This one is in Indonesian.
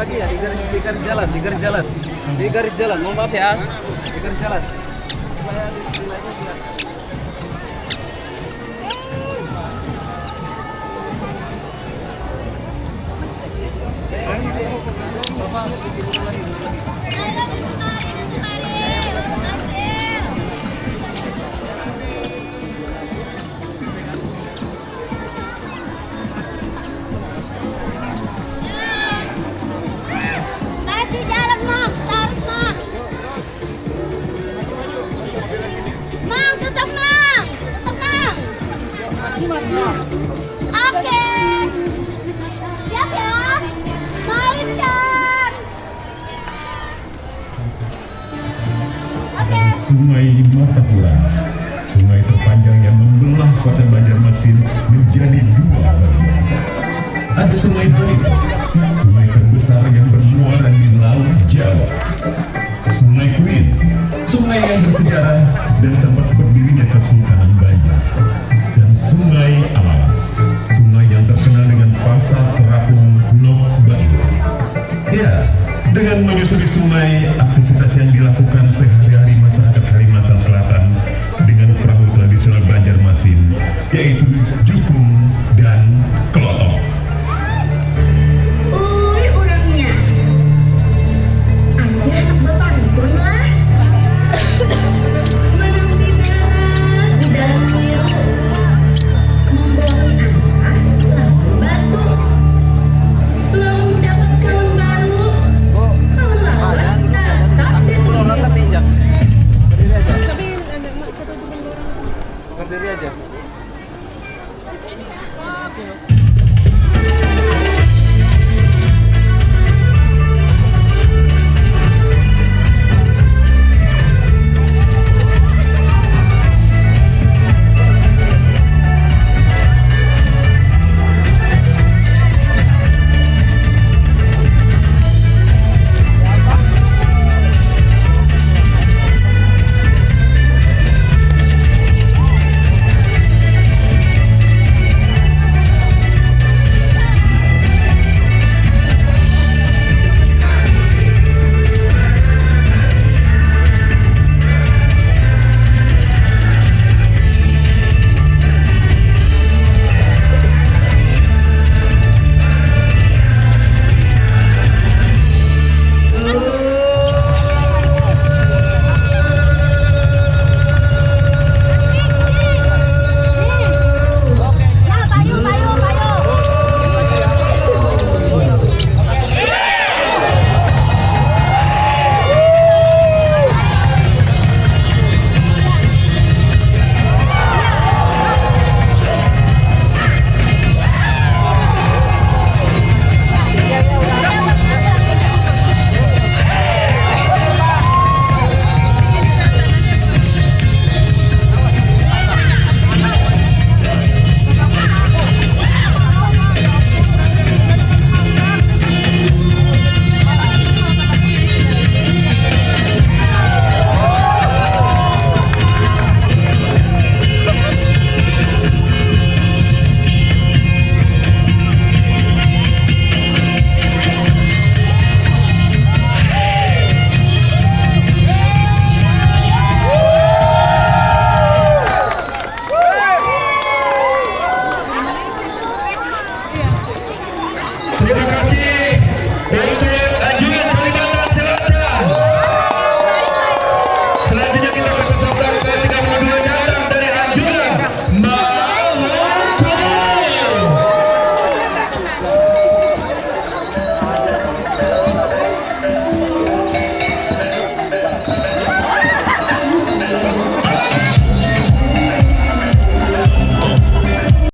lagi ya di garis jalan, di garis jalan. Mohon maaf ya, di garis jalan. Supaya nilainya biar Bapak, masih jalan Mang, tarik Mang. Mang, tetap Mang, Oke, siap ya, main kan. Oke. Sungai Martapura, sungai terpanjang yang membelah kota Banjarmasin menjadi dua bagian. Ada Sungai Balit, sungai terbesar yang bermuara di Laut Jawa. Sungai Kuin, sungai yang bersejarah dan tempat berdirinya Kesultanan Banjar. Dan Sungai Alam, sungai yang terkenal dengan pasar terapung Nok Bayu. Ya, dengan menyusuri sungai, aktivitas yang dilakukan sehari-hari masyarakat Kalimantan Selatan dengan perahu tradisional Banjarmasin, yaitu jukung dan kelotong. Uy, orangnya. Anjir, bepantun lah. Menang tidak di dalam biru. Membuangi anak lampu batu. Belum dapat kawan baru. Kawan lawan tetap orang ditunjuk. injak. Berdiri aja. Berdiri aja.